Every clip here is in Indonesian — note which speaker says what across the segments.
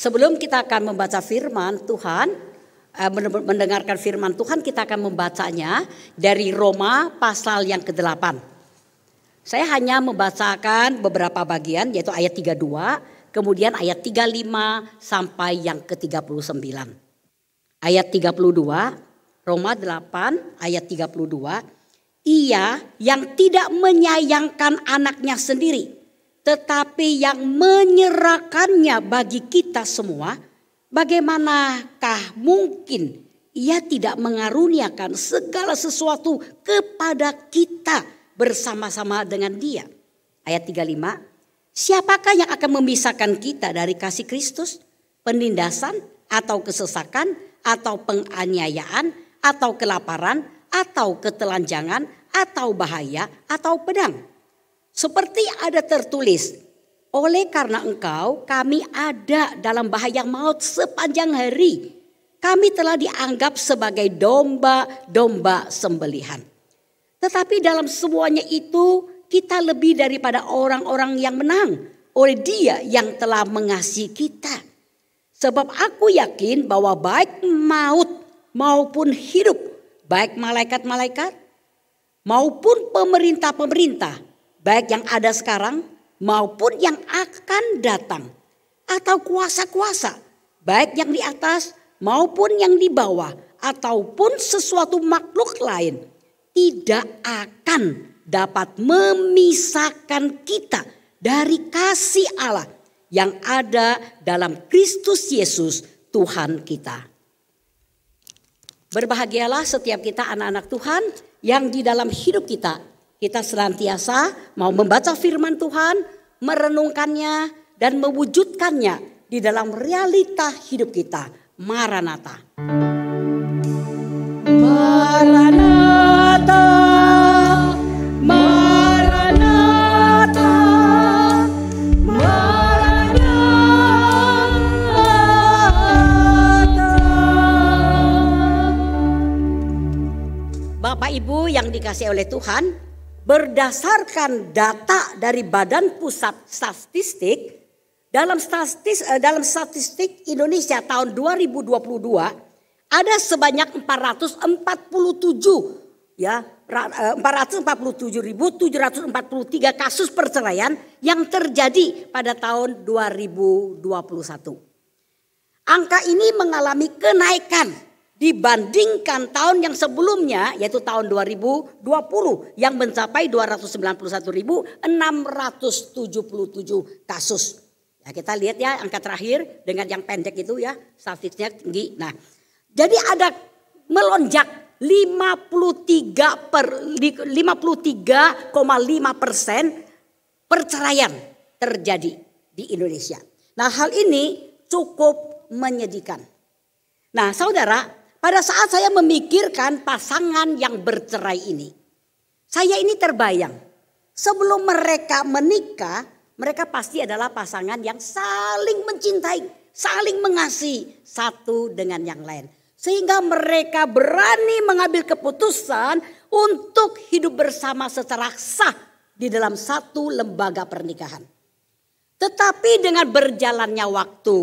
Speaker 1: Sebelum kita akan membaca firman Tuhan, mendengarkan firman Tuhan, kita akan membacanya dari Roma pasal yang ke-8. Saya hanya membacakan beberapa bagian, yaitu ayat 32, kemudian ayat 35 sampai yang ke-39. Ayat 32, Roma 8 ayat 32. Ia yang tidak menyayangkan anaknya sendiri, tetapi yang menyerahkannya bagi kita semua, bagaimanakah mungkin ia tidak mengaruniakan segala sesuatu kepada kita bersama-sama dengan dia. Ayat 35, siapakah yang akan memisahkan kita dari kasih Kristus? Penindasan atau kesesakan atau penganiayaan atau kelaparan atau ketelanjangan atau bahaya atau pedang? Seperti ada tertulis, oleh karena engkau kami ada dalam bahaya maut sepanjang hari. Kami telah dianggap sebagai domba-domba sembelihan. Tetapi dalam semuanya itu kita lebih daripada orang-orang yang menang oleh Dia yang telah mengasihi kita. Sebab aku yakin bahwa baik maut maupun hidup, baik malaikat-malaikat maupun pemerintah-pemerintah, baik yang ada sekarang maupun yang akan datang, atau kuasa-kuasa, baik yang di atas maupun yang di bawah, ataupun sesuatu makhluk lain, tidak akan dapat memisahkan kita dari kasih Allah yang ada dalam Kristus Yesus Tuhan kita. Berbahagialah setiap kita anak-anak Tuhan yang di dalam hidup kita senantiasa mau membaca firman Tuhan, merenungkannya dan mewujudkannya di dalam realita hidup kita. Maranatha.
Speaker 2: Maranatha, Maranatha, Maranatha.
Speaker 1: Bapak Ibu yang dikasihi oleh Tuhan, berdasarkan data dari Badan Pusat Statistik, dalam statistik Indonesia tahun 2022 ada sebanyak 447.743 kasus perceraian yang terjadi pada tahun 2021. Angka ini mengalami kenaikan dibandingkan tahun yang sebelumnya, yaitu tahun 2020 yang mencapai 291.677 kasus. Ya, kita lihat ya angka terakhir dengan yang pendek itu ya, statistiknya tinggi. Nah, jadi ada melonjak 53,5% perceraian terjadi di Indonesia. Nah, hal ini cukup menyedihkan. Nah, saudara, pada saat saya memikirkan pasangan yang bercerai ini, saya ini terbayang sebelum mereka menikah, mereka pasti adalah pasangan yang saling mencintai, saling mengasihi satu dengan yang lain. Sehingga mereka berani mengambil keputusan untuk hidup bersama secara sah di dalam satu lembaga pernikahan. Tetapi dengan berjalannya waktu,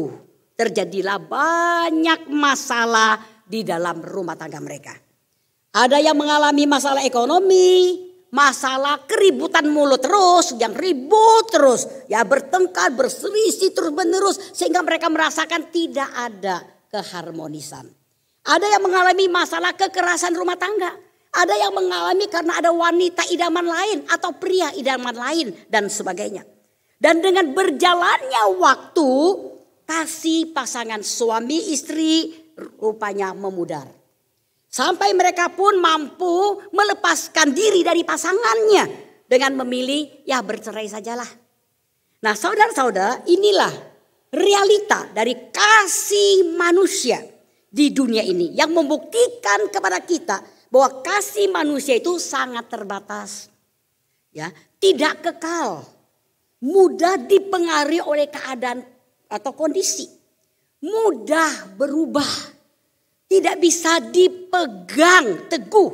Speaker 1: terjadilah banyak masalah di dalam rumah tangga mereka. Ada yang mengalami masalah ekonomi, masalah keributan mulut terus, yang ribut terus, ya bertengkar, berselisih terus menerus sehingga mereka merasakan tidak ada keharmonisan. Ada yang mengalami masalah kekerasan rumah tangga, ada yang mengalami karena ada wanita idaman lain atau pria idaman lain dan sebagainya. Dan dengan berjalannya waktu, kasih pasangan suami istri rupanya memudar. Sampai mereka pun mampu melepaskan diri dari pasangannya dengan memilih ya bercerai sajalah. Nah, saudara-saudara, inilah realita dari kasih manusia di dunia ini yang membuktikan kepada kita bahwa kasih manusia itu sangat terbatas. Ya, tidak kekal. Mudah dipengaruhi oleh keadaan atau kondisi. Mudah berubah, tidak bisa dipegang teguh,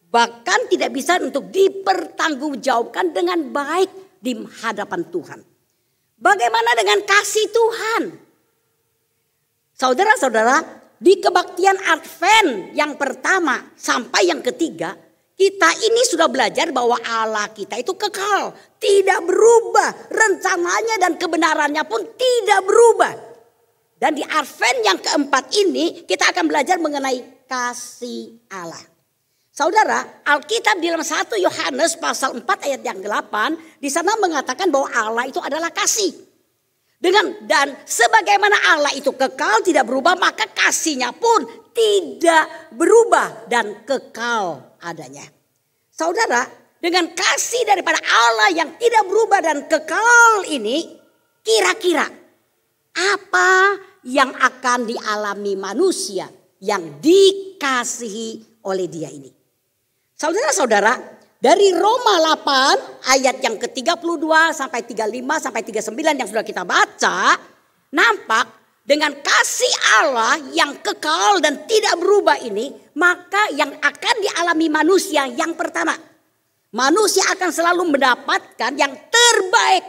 Speaker 1: bahkan tidak bisa untuk dipertanggungjawabkan dengan baik di hadapan Tuhan. Bagaimana dengan kasih Tuhan? Saudara-saudara, di kebaktian Advent yang pertama sampai yang ketiga, kita ini sudah belajar bahwa Allah kita itu kekal, tidak berubah. Rencananya dan kebenarannya pun tidak berubah. Dan di Advent yang keempat ini kita akan belajar mengenai kasih Allah. Saudara, Alkitab di dalam 1 Yohanes pasal 4 ayat yang 8 di sana mengatakan bahwa Allah itu adalah kasih. Dan sebagaimana Allah itu kekal tidak berubah, maka kasihnya pun tidak berubah dan kekal adanya. Saudara, dengan kasih daripada Allah yang tidak berubah dan kekal ini, kira-kira apa yang akan dialami manusia yang dikasihi oleh Dia ini? Saudara-saudara, dari Roma 8 ayat yang ke-32 sampai 35 sampai 39 yang sudah kita baca, nampak dengan kasih Allah yang kekal dan tidak berubah ini, maka yang akan dialami manusia yang pertama, manusia akan selalu mendapatkan yang terbaik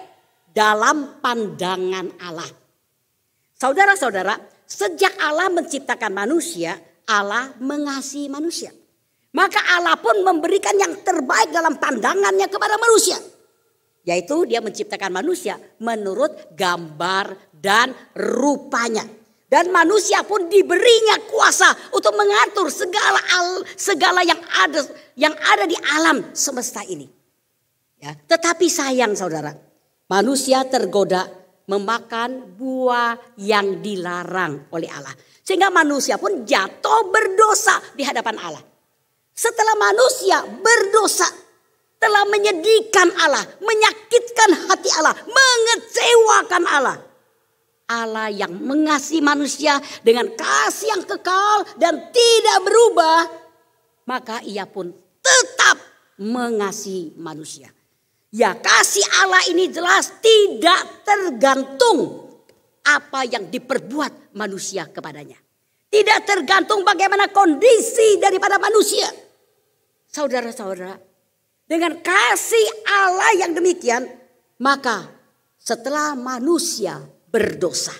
Speaker 1: dalam pandangan Allah. Saudara-saudara, sejak Allah menciptakan manusia, Allah mengasihi manusia. Maka Allah pun memberikan yang terbaik dalam pandangannya kepada manusia. Yaitu Dia menciptakan manusia menurut gambar dan rupanya. Dan manusia pun diberinya kuasa untuk mengatur segala yang ada di alam semesta ini. Ya, tetapi sayang saudara, manusia tergoda memakan buah yang dilarang oleh Allah. Sehingga manusia pun jatuh berdosa di hadapan Allah. Setelah manusia berdosa, telah menyedihkan Allah, menyakitkan hati Allah, mengecewakan Allah. Allah yang mengasihi manusia dengan kasih yang kekal dan tidak berubah, maka Ia pun tetap mengasihi manusia. Ya, kasih Allah ini jelas tidak tergantung apa yang diperbuat manusia kepadanya. Tidak tergantung bagaimana kondisi daripada manusia. Saudara-saudara, dengan kasih Allah yang demikian, maka setelah manusia berdosa,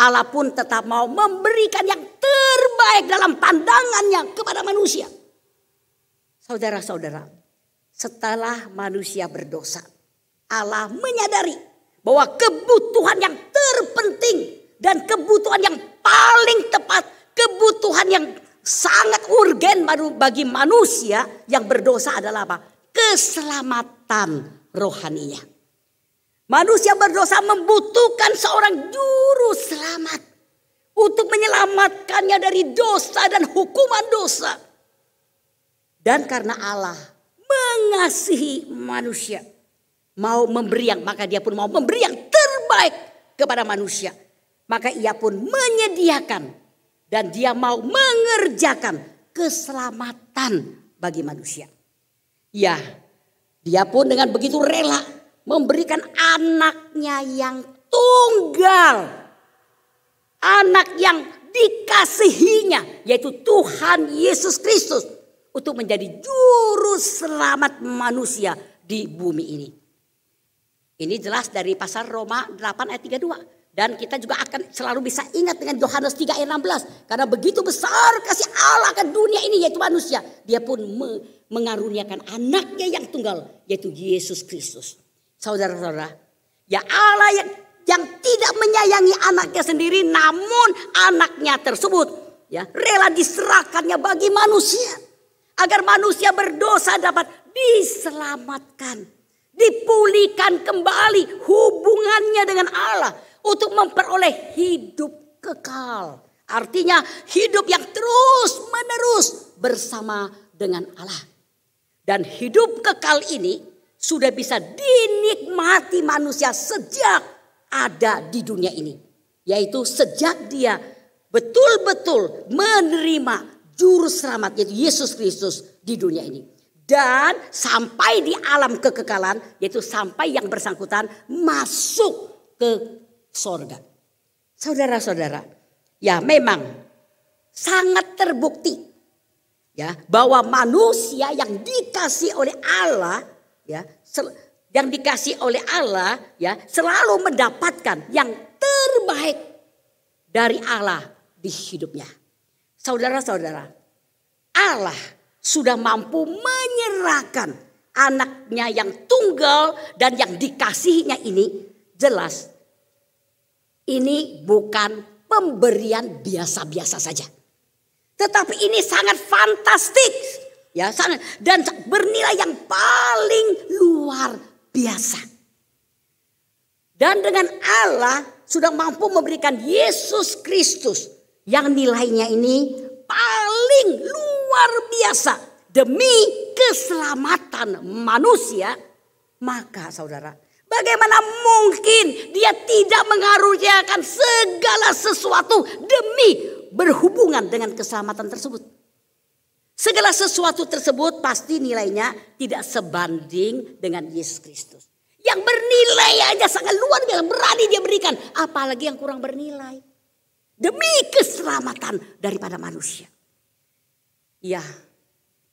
Speaker 1: Allah pun tetap mau memberikan yang terbaik dalam pandangannya kepada manusia. Saudara-saudara, setelah manusia berdosa, Allah menyadari bahwa kebutuhan yang terpenting dan kebutuhan yang paling tepat, kebutuhan yang sangat urgen bagi manusia yang berdosa adalah apa? Keselamatan rohaninya. Manusia berdosa membutuhkan seorang juru selamat untuk menyelamatkannya dari dosa dan hukuman dosa. Dan karena Allah mengasihi manusia, mau memberi maka Dia pun mau memberi yang terbaik kepada manusia. Maka Ia pun menyediakan dan Dia mau mengerjakan keselamatan bagi manusia. Ya, Dia pun dengan begitu rela memberikan anaknya yang tunggal. Anak yang dikasihinya, yaitu Tuhan Yesus Kristus, untuk menjadi juru selamat manusia di bumi ini. Ini jelas dari pasal Roma 8 ayat 32. Dan kita juga akan selalu bisa ingat dengan Yohanes 3 ayat 16. Karena begitu besar kasih Allah ke dunia ini, yaitu manusia. Dia pun mengaruniakan anaknya yang tunggal, yaitu Yesus Kristus. Saudara-saudara, ya Allah yang tidak menyayangi anaknya sendiri, namun anaknya tersebut ya rela diserahkannya bagi manusia. Agar manusia berdosa dapat diselamatkan. Dipulihkan kembali hubungannya dengan Allah. Untuk memperoleh hidup kekal. Artinya hidup yang terus menerus bersama dengan Allah. Dan hidup kekal ini sudah bisa dinikmati manusia sejak ada di dunia ini. Yaitu sejak dia betul-betul menerima juru selamat, yaitu Yesus Kristus di dunia ini. Dan sampai di alam kekekalan, yaitu sampai yang bersangkutan masuk ke sorga. Saudara-saudara, ya memang sangat terbukti ya bahwa manusia yang dikasih oleh Allah ya selalu mendapatkan yang terbaik dari Allah di hidupnya. Saudara-saudara, Allah sudah mampu menyerahkan anaknya yang tunggal dan yang dikasihinya ini. Jelas ini bukan pemberian biasa-biasa saja. Tetapi ini sangat fantastik. Ya, sangat, dan bernilai yang paling luar biasa. Dan dengan Allah sudah mampu memberikan Yesus Kristus yang nilainya ini paling luar biasa demi keselamatan manusia. Maka saudara, bagaimana mungkin dia tidak mengaruniakan segala sesuatu demi berhubungan dengan keselamatan tersebut. Segala sesuatu tersebut pasti nilainya tidak sebanding dengan Yesus Kristus. Yang bernilai aja sangat luar biasa, berani dia berikan. Apalagi yang kurang bernilai. Demi keselamatan daripada manusia. Ya,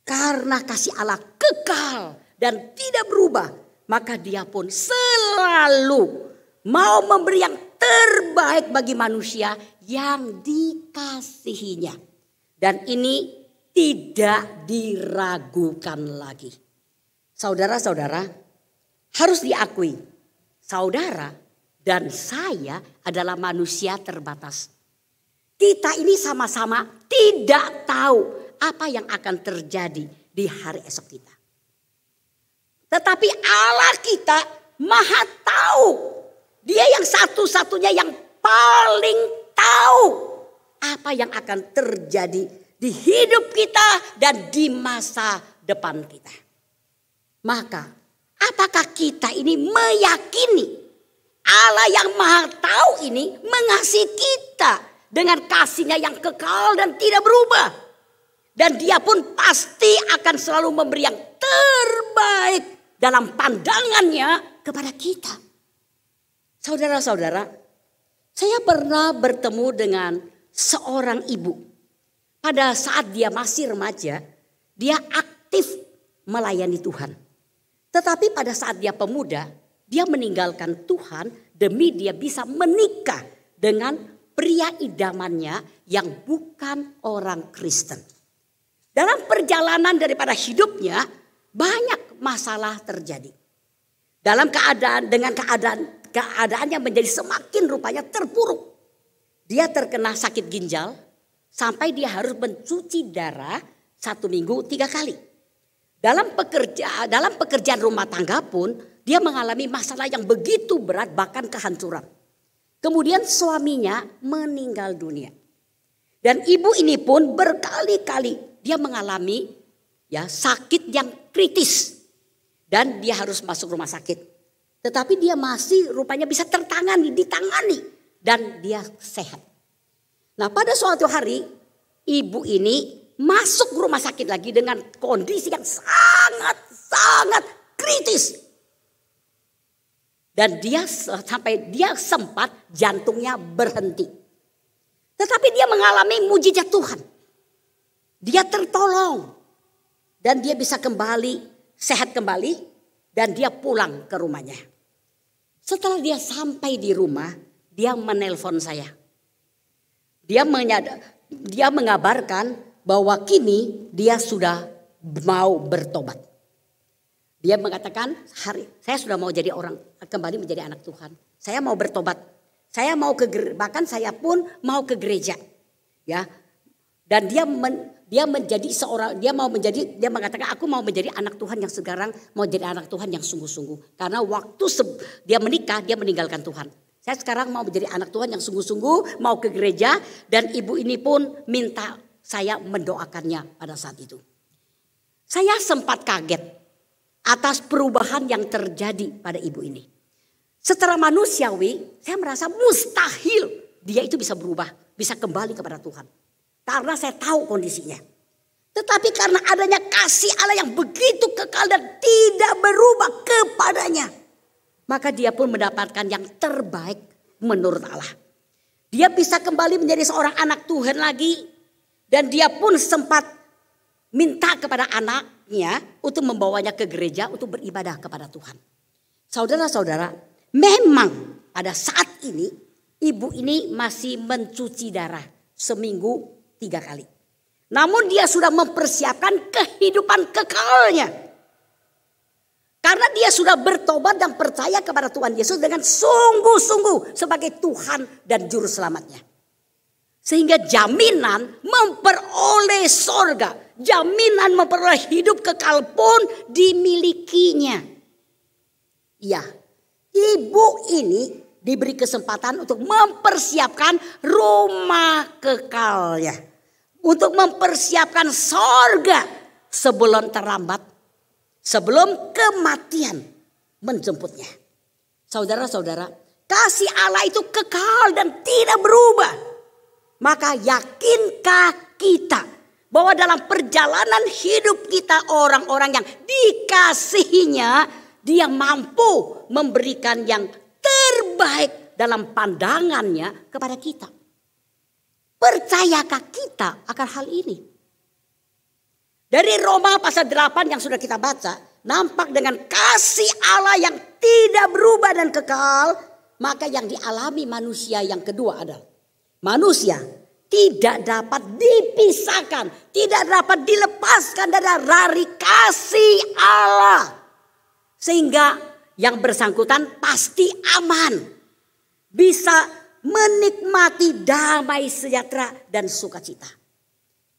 Speaker 1: karena kasih Allah kekal dan tidak berubah. Maka dia pun selalu mau memberi yang terbaik bagi manusia yang dikasihinya. Dan ini tidak diragukan lagi. Saudara-saudara, harus diakui, saudara dan saya adalah manusia terbatas. Kita ini sama-sama tidak tahu apa yang akan terjadi di hari esok kita. Tetapi Allah kita maha tahu. Dia yang satu-satunya yang paling tahu apa yang akan terjadi di hidup kita dan di masa depan kita. Maka apakah kita ini meyakini Allah yang maha tahu ini mengasihi kita dengan kasihnya yang kekal dan tidak berubah. Dan dia pun pasti akan selalu memberi yang terbaik dalam pandangannya kepada kita. Saudara-saudara, saya pernah bertemu dengan seorang ibu. Pada saat dia masih remaja, dia aktif melayani Tuhan. Tetapi pada saat dia pemuda, dia meninggalkan Tuhan demi dia bisa menikah dengan pria idamannya yang bukan orang Kristen. Dalam perjalanan daripada hidupnya, banyak masalah terjadi. Dalam keadaannya menjadi semakin rupanya terpuruk. Dia terkena sakit ginjal. Sampai dia harus mencuci darah 1 minggu 3 kali. Dalam pekerjaan rumah tangga pun dia mengalami masalah yang begitu berat bahkan kehancuran. Kemudian suaminya meninggal dunia. Dan ibu ini pun berkali-kali dia mengalami sakit yang kritis. Dan dia harus masuk rumah sakit. Tetapi dia masih rupanya bisa ditangani. Dan dia sehat. Nah pada suatu hari ibu ini masuk rumah sakit lagi dengan kondisi yang sangat kritis. Dan dia sempat jantungnya berhenti. Tetapi dia mengalami mujizat Tuhan. Dia tertolong. Dan dia bisa sehat kembali. Dan dia pulang ke rumahnya. Setelah dia sampai di rumah, dia menelpon saya. Dia mengabarkan bahwa kini dia sudah mau bertobat. Dia mengatakan, saya sudah mau kembali menjadi anak Tuhan. Saya mau bertobat. Bahkan saya pun mau ke gereja. Ya. Dan dia mengatakan aku mau menjadi anak Tuhan yang sekarang mau jadi anak Tuhan yang sungguh-sungguh. Karena waktu dia menikah, dia meninggalkan Tuhan. Saya sekarang mau menjadi anak Tuhan yang sungguh-sungguh, mau ke gereja. Dan ibu ini pun minta saya mendoakannya pada saat itu. Saya sempat kaget atas perubahan yang terjadi pada ibu ini. Secara manusiawi, saya merasa mustahil dia itu bisa berubah, bisa kembali kepada Tuhan. Karena saya tahu kondisinya. Tetapi karena adanya kasih Allah yang begitu kekal dan tidak berubah kepadanya. Maka dia pun mendapatkan yang terbaik menurut Allah. Dia bisa kembali menjadi seorang anak Tuhan lagi. Dan dia pun sempat minta kepada anaknya untuk membawanya ke gereja untuk beribadah kepada Tuhan. Saudara-saudara, memang pada saat ini ibu ini masih mencuci darah seminggu 3 kali. Namun dia sudah mempersiapkan kehidupan kekalnya. Karena dia sudah bertobat dan percaya kepada Tuhan Yesus dengan sungguh-sungguh sebagai Tuhan dan Juru Selamatnya. Sehingga jaminan memperoleh sorga, jaminan memperoleh hidup kekal pun dimilikinya. Ya, ibu ini diberi kesempatan untuk mempersiapkan rumah kekalnya. Untuk mempersiapkan sorga sebelum terlambat, sebelum kematian menjemputnya. Saudara-saudara, kasih Allah itu kekal dan tidak berubah. Maka yakinkah kita bahwa dalam perjalanan hidup kita orang-orang yang dikasihinya, dia mampu memberikan yang terbaik dalam pandangannya kepada kita. Percayakah kita akan hal ini? Dari Roma pasal 8 yang sudah kita baca, nampak dengan kasih Allah yang tidak berubah dan kekal, maka yang dialami manusia yang kedua adalah manusia tidak dapat dipisahkan, tidak dapat dilepaskan dari kasih Allah. Sehingga yang bersangkutan pasti aman. Bisa menikmati damai sejahtera dan sukacita.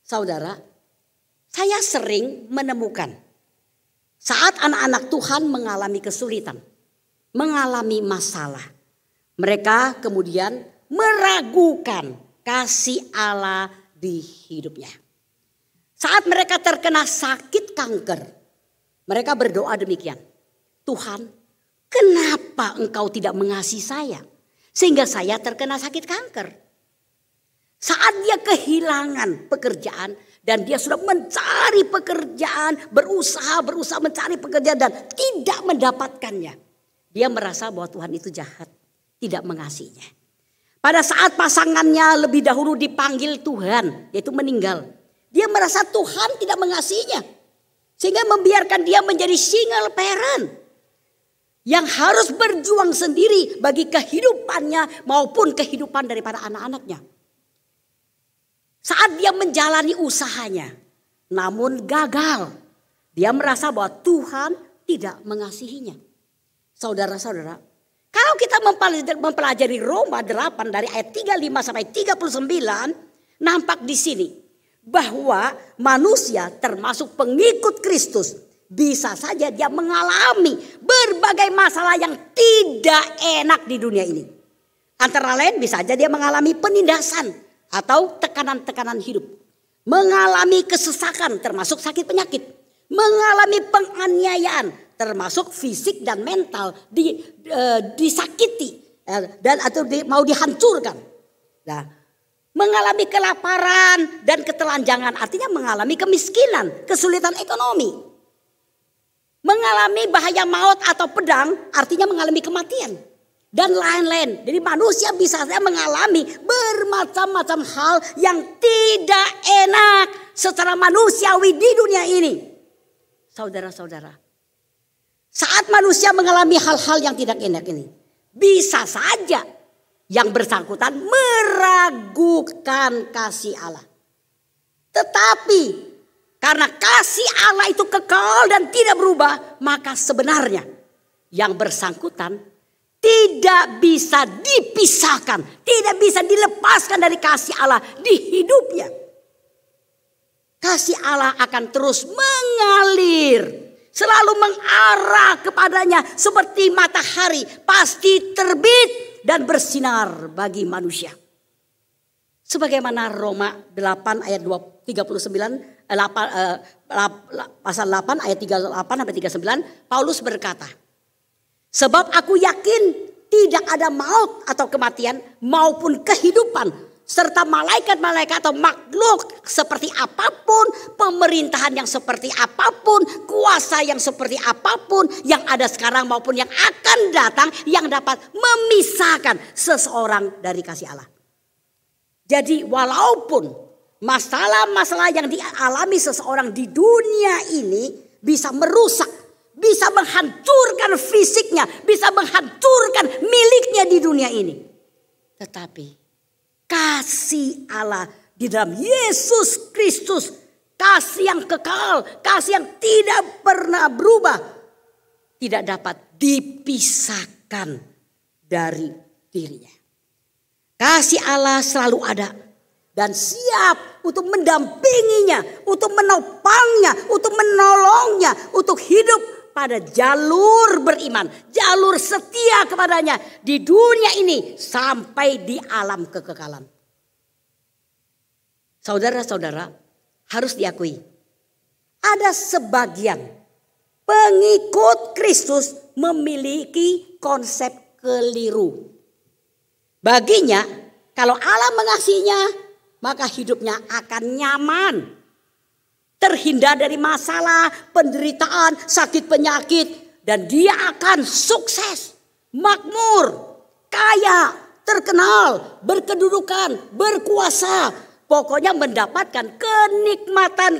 Speaker 1: Saudara, saya sering menemukan saat anak-anak Tuhan mengalami kesulitan, mengalami masalah, mereka kemudian meragukan kasih Allah di hidupnya. Saat mereka terkena sakit kanker, mereka berdoa demikian. Tuhan, kenapa Engkau tidak mengasihi saya sehingga saya terkena sakit kanker? Saat dia kehilangan pekerjaan dan dia sudah mencari pekerjaan, berusaha mencari pekerjaan dan tidak mendapatkannya, dia merasa bahwa Tuhan itu jahat, tidak mengasihinya. Pada saat pasangannya lebih dahulu dipanggil Tuhan, yaitu meninggal, dia merasa Tuhan tidak mengasihinya, sehingga membiarkan dia menjadi single parent yang harus berjuang sendiri bagi kehidupannya maupun kehidupan daripada anak-anaknya. Saat dia menjalani usahanya, namun gagal, dia merasa bahwa Tuhan tidak mengasihinya. Saudara-saudara, kalau kita mempelajari Roma 8 dari ayat 35 sampai 39, nampak di sini bahwa manusia termasuk pengikut Kristus bisa saja dia mengalami berbagai masalah yang tidak enak di dunia ini. Antara lain bisa saja dia mengalami penindasan atau tekanan-tekanan hidup. Mengalami kesesakan termasuk sakit penyakit. Mengalami penganiayaan termasuk fisik dan mental disakiti dan atau mau dihancurkan. Nah, mengalami kelaparan dan ketelanjangan artinya mengalami kemiskinan, kesulitan ekonomi. Mengalami bahaya maut atau pedang artinya mengalami kematian. Dan lain-lain. Jadi manusia bisa saja mengalami bermacam-macam hal yang tidak enak secara manusiawi di dunia ini. Saudara-saudara. Saat manusia mengalami hal-hal yang tidak enak ini. Bisa saja yang bersangkutan meragukan kasih Allah. Tetapi karena kasih Allah itu kekal dan tidak berubah, maka sebenarnya yang bersangkutan tidak bisa dipisahkan, tidak bisa dilepaskan dari kasih Allah di hidupnya. Kasih Allah akan terus mengalir, selalu mengarah kepadanya seperti matahari, pasti terbit dan bersinar bagi manusia. Sebagaimana Roma 8 ayat 39, pasal 8 ayat 38 sampai 39, Paulus berkata, sebab aku yakin tidak ada maut atau kematian maupun kehidupan serta malaikat-malaikat atau makhluk seperti apapun, pemerintahan yang seperti apapun, kuasa yang seperti apapun yang ada sekarang maupun yang akan datang yang dapat memisahkan seseorang dari kasih Allah. Jadi walaupun masalah-masalah yang dialami seseorang di dunia ini bisa merusak, bisa menghancurkan fisiknya, bisa menghancurkan miliknya di dunia ini. Tetapi kasih Allah di dalam Yesus Kristus, kasih yang kekal, kasih yang tidak pernah berubah, tidak dapat dipisahkan dari dirinya. Kasih Allah selalu ada dan siap untuk mendampinginya, untuk menopangnya, untuk menolongnya, untuk hidup pada jalur beriman, jalur setia kepadanya di dunia ini sampai di alam kekekalan. Saudara-saudara, harus diakui, ada sebagian pengikut Kristus memiliki konsep keliru. Baginya, kalau Allah mengasihinya, maka hidupnya akan nyaman. Terhindar dari masalah, penderitaan, sakit penyakit. Dan dia akan sukses, makmur, kaya, terkenal, berkedudukan, berkuasa. Pokoknya mendapatkan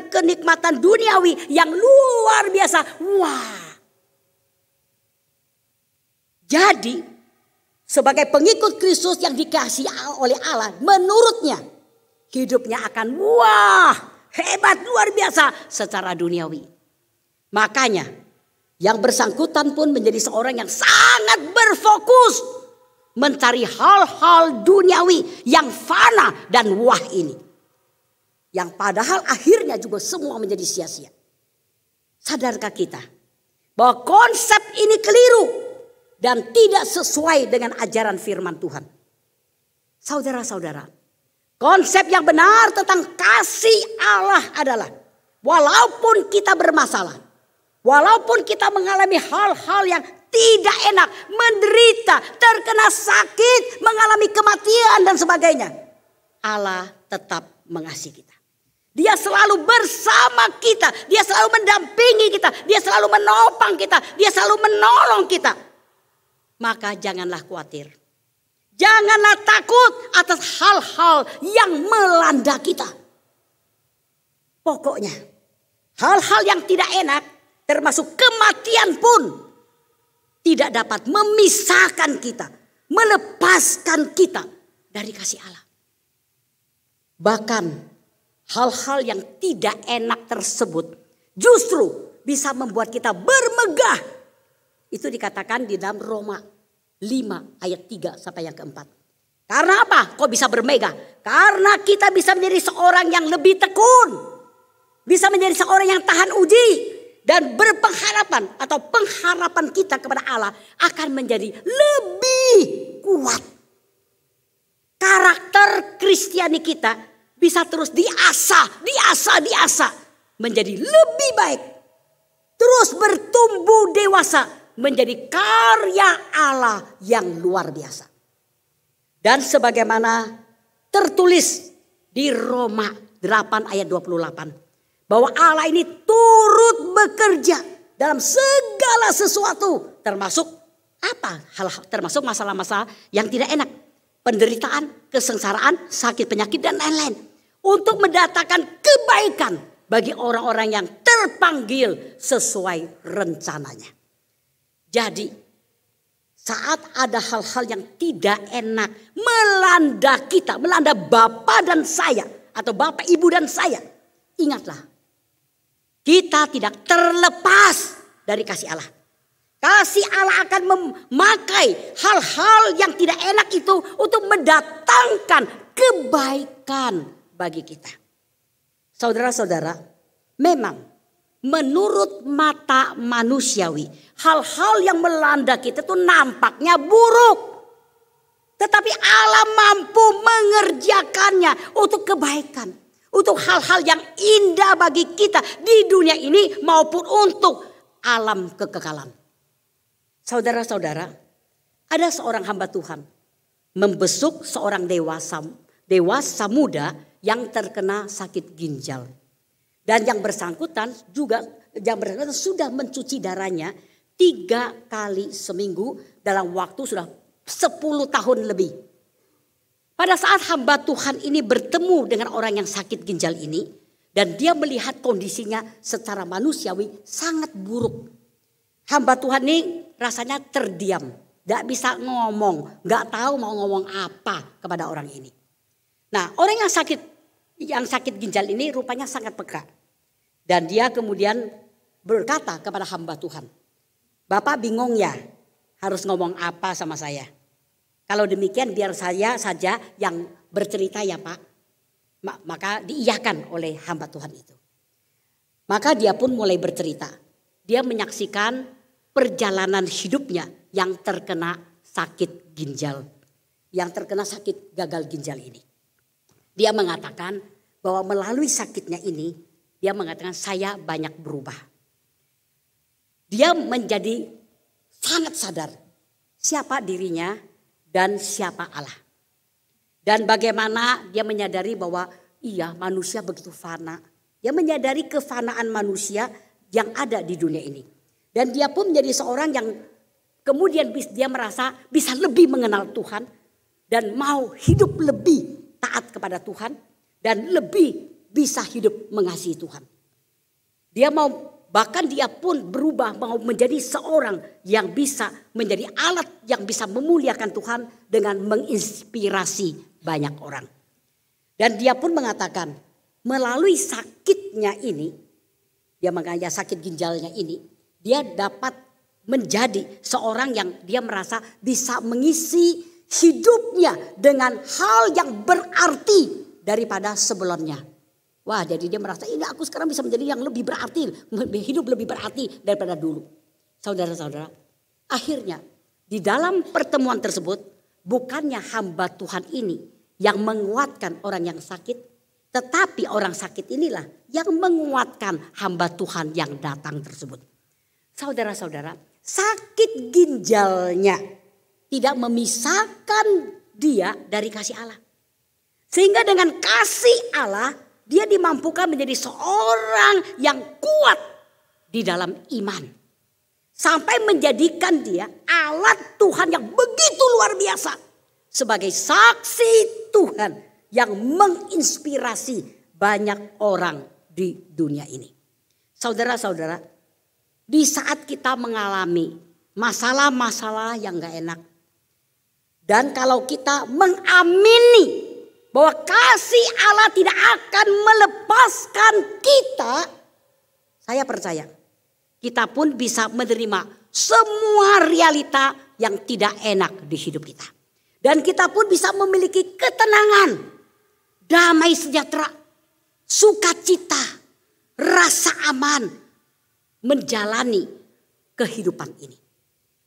Speaker 1: kenikmatan duniawi yang luar biasa. Wah. Jadi sebagai pengikut Kristus yang dikasihi oleh Allah, menurutnya hidupnya akan hebat luar biasa secara duniawi. Makanya yang bersangkutan pun menjadi seorang yang sangat berfokus mencari hal-hal duniawi yang fana dan wah ini. Yang padahal akhirnya juga semua menjadi sia-sia. Sadarkah kita bahwa konsep ini keliru dan tidak sesuai dengan ajaran firman Tuhan? Saudara-saudara, konsep yang benar tentang kasih Allah adalah walaupun kita bermasalah, walaupun kita mengalami hal-hal yang tidak enak, menderita, terkena sakit, mengalami kematian dan sebagainya, Allah tetap mengasihi kita. Dia selalu bersama kita, dia selalu mendampingi kita, dia selalu menopang kita, dia selalu menolong kita. Maka janganlah khawatir. Janganlah takut atas hal-hal yang melanda kita. Pokoknya hal-hal yang tidak enak termasuk kematian pun tidak dapat memisahkan kita, melepaskan kita dari kasih Allah. Bahkan hal-hal yang tidak enak tersebut justru bisa membuat kita bermegah. Itu dikatakan di dalam Roma 5 ayat 3 sampai yang keempat. Karena apa? Kok bisa bermegah? Karena kita bisa menjadi seorang yang lebih tekun. Bisa menjadi seorang yang tahan uji. Dan berpengharapan atau pengharapan kita kepada Allah akan menjadi lebih kuat. Karakter Kristiani kita bisa terus diasah menjadi lebih baik. Terus bertumbuh dewasa menjadi karya Allah yang luar biasa. Dan sebagaimana tertulis di Roma 8 ayat 28. Bahwa Allah ini turut bekerja dalam segala sesuatu. Termasuk apa? Termasuk masalah-masalah yang tidak enak. Penderitaan, kesengsaraan, sakit penyakit dan lain-lain. Untuk mendatangkan kebaikan bagi orang-orang yang terpanggil sesuai rencananya. Jadi saat ada hal-hal yang tidak enak melanda kita, melanda Bapak dan saya. Atau Bapak, Ibu dan saya. Ingatlah. Kita tidak terlepas dari kasih Allah. Kasih Allah akan memakai hal-hal yang tidak enak itu untuk mendatangkan kebaikan bagi kita. Saudara-saudara, memang menurut mata manusiawi, hal-hal yang melanda kita itu nampaknya buruk. Tetapi Allah mampu mengerjakannya untuk kebaikan. Untuk hal-hal yang indah bagi kita di dunia ini maupun untuk alam kekekalan. Saudara-saudara, ada seorang hamba Tuhan membesuk seorang dewasa muda yang terkena sakit ginjal. Dan yang bersangkutan sudah mencuci darahnya 3 kali seminggu dalam waktu sudah 10 tahun lebih. Pada saat hamba Tuhan ini bertemu dengan orang yang sakit ginjal ini. Dan dia melihat kondisinya secara manusiawi sangat buruk. Hamba Tuhan ini rasanya terdiam. Gak bisa ngomong, gak tahu mau ngomong apa kepada orang ini. Nah, orang yang sakit ginjal ini rupanya sangat peka. Dan dia kemudian berkata kepada hamba Tuhan, "Bapak bingung ya harus ngomong apa sama saya? Kalau demikian biar saya saja yang bercerita ya Pak." Maka diiyakan oleh hamba Tuhan itu. Maka dia pun mulai bercerita. Dia menyaksikan perjalanan hidupnya yang terkena sakit ginjal. Yang terkena sakit gagal ginjal ini. Dia mengatakan bahwa melalui sakitnya ini, dia mengatakan saya banyak berubah. Dia menjadi sangat sadar siapa dirinya dan siapa Allah. Dan bagaimana dia menyadari bahwa iya manusia begitu fana. Dia menyadari kefanaan manusia yang ada di dunia ini. Dan dia pun menjadi seorang yang kemudian dia merasa bisa lebih mengenal Tuhan. Dan mau hidup lebih taat kepada Tuhan. Dan lebih bisa hidup mengasihi Tuhan. Bahkan dia pun berubah mau menjadi seorang yang bisa menjadi alat yang bisa memuliakan Tuhan dengan menginspirasi banyak orang. Dan dia pun mengatakan melalui sakitnya ini, dia mengajak sakit ginjalnya ini, dia dapat menjadi seorang yang dia merasa bisa mengisi hidupnya dengan hal yang berarti daripada sebelumnya. Wah, jadi dia merasa ini aku sekarang bisa menjadi yang lebih berarti, hidup lebih berarti daripada dulu. Saudara-saudara, akhirnya di dalam pertemuan tersebut bukannya hamba Tuhan ini yang menguatkan orang yang sakit, tetapi orang sakit inilah yang menguatkan hamba Tuhan yang datang tersebut. Saudara-saudara, sakit ginjalnya tidak memisahkan dia dari kasih Allah. Sehingga dengan kasih Allah dia dimampukan menjadi seorang yang kuat di dalam iman. Sampai menjadikan dia alat Tuhan yang begitu luar biasa. Sebagai saksi Tuhan yang menginspirasi banyak orang di dunia ini. Saudara-saudara, di saat kita mengalami masalah-masalah yang gak enak. Dan kalau kita mengamini bahwa kasih Allah tidak akan melepaskan kita, saya percaya kita pun bisa menerima semua realita yang tidak enak di hidup kita. Dan kita pun bisa memiliki ketenangan, damai sejahtera, sukacita, rasa aman menjalani kehidupan ini.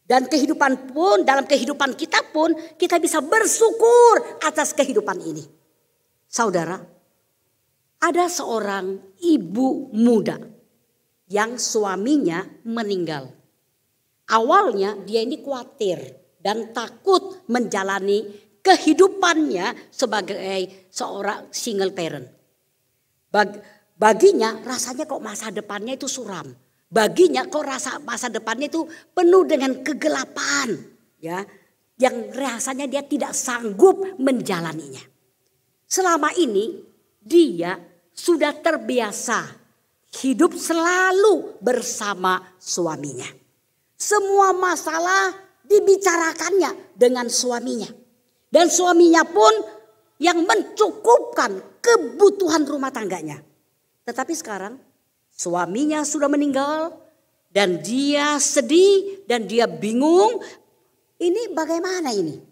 Speaker 1: Dan kehidupan pun, dalam kehidupan kita pun kita bisa bersyukur atas kehidupan ini. Saudara, ada seorang ibu muda yang suaminya meninggal. Awalnya dia ini khawatir dan takut menjalani kehidupannya sebagai seorang single parent. Baginya rasanya kok masa depannya itu suram. Baginya kok rasa masa depannya itu penuh dengan kegelapan. Ya, yang rasanya dia tidak sanggup menjalaninya. Selama ini dia sudah terbiasa hidup selalu bersama suaminya. Semua masalah dibicarakannya dengan suaminya. Dan suaminya pun yang mencukupkan kebutuhan rumah tangganya. Tetapi sekarang suaminya sudah meninggal dan dia sedih dan dia bingung. Ini bagaimana ini?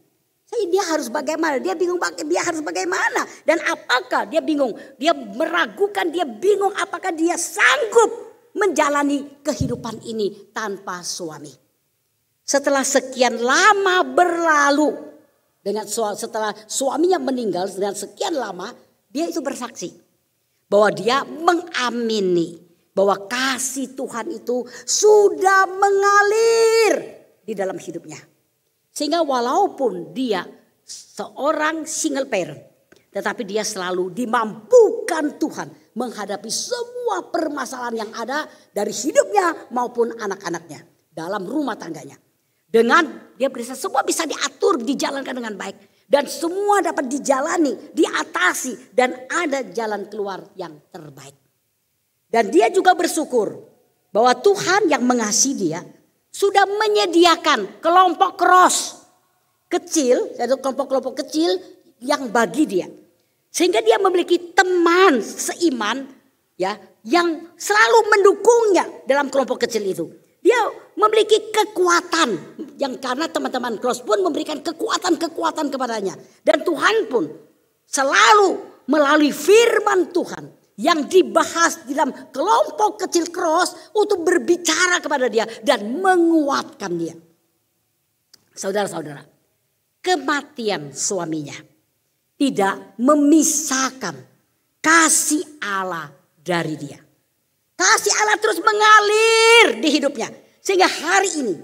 Speaker 1: Dia harus bagaimana? Dia bingung dia harus bagaimana? Dan apakah dia bingung? Dia meragukan, dia bingung apakah dia sanggup menjalani kehidupan ini tanpa suami. Setelah sekian lama berlalu, setelah suaminya meninggal dengan sekian lama, dia itu bersaksi bahwa dia mengamini bahwa kasih Tuhan itu sudah mengalir di dalam hidupnya. Sehingga walaupun dia seorang single parent, tetapi dia selalu dimampukan Tuhan menghadapi semua permasalahan yang ada dari hidupnya maupun anak-anaknya dalam rumah tangganya. Dengan dia semua bisa diatur, dijalankan dengan baik. Dan semua dapat dijalani, diatasi dan ada jalan keluar yang terbaik. Dan dia juga bersyukur bahwa Tuhan yang mengasihi dia sudah menyediakan kelompok cross kecil, yaitu kelompok-kelompok kecil yang bagi dia. Sehingga dia memiliki teman seiman ya yang selalu mendukungnya dalam kelompok kecil itu. Dia memiliki kekuatan yang karena teman-teman cross pun memberikan kekuatan-kekuatan kepadanya. Dan Tuhan pun selalu melalui firman Tuhan yang dibahas di dalam kelompok kecil cross untuk berbicara kepada dia dan menguatkan dia. Saudara-saudara, kematian suaminya tidak memisahkan kasih Allah dari dia. Kasih Allah terus mengalir di hidupnya. Sehingga hari ini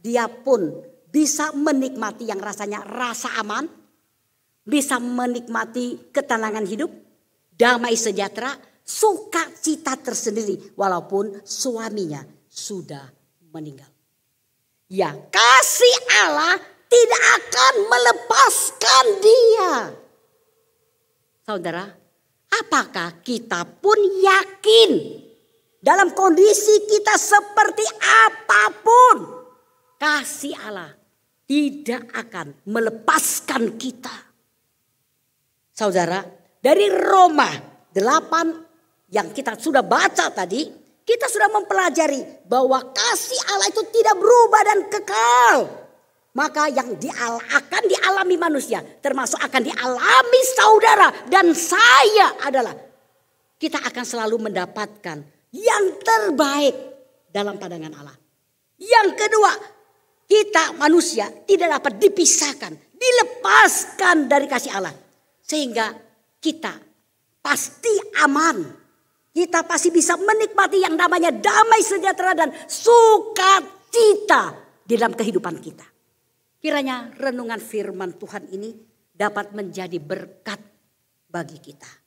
Speaker 1: dia pun bisa menikmati yang rasanya rasa aman. Bisa menikmati ketenangan hidup, damai sejahtera, sukacita tersendiri. Walaupun suaminya sudah meninggal. Ya, kasih Allah tidak akan melepaskan dia. Saudara, apakah kita pun yakin dalam kondisi kita seperti apapun, kasih Allah tidak akan melepaskan kita. Saudara, dari Roma 8 yang kita sudah baca tadi, kita sudah mempelajari bahwa kasih Allah itu tidak berubah dan kekal. Maka yang akan dialami manusia, termasuk akan dialami saudara dan saya adalah kita akan selalu mendapatkan yang terbaik dalam pandangan Allah. Yang kedua, kita manusia tidak dapat dipisahkan, dilepaskan dari kasih Allah. Sehingga kita pasti aman. Kita pasti bisa menikmati yang namanya damai sejahtera dan sukacita di dalam kehidupan kita. Kiranya renungan firman Tuhan ini dapat menjadi berkat bagi kita.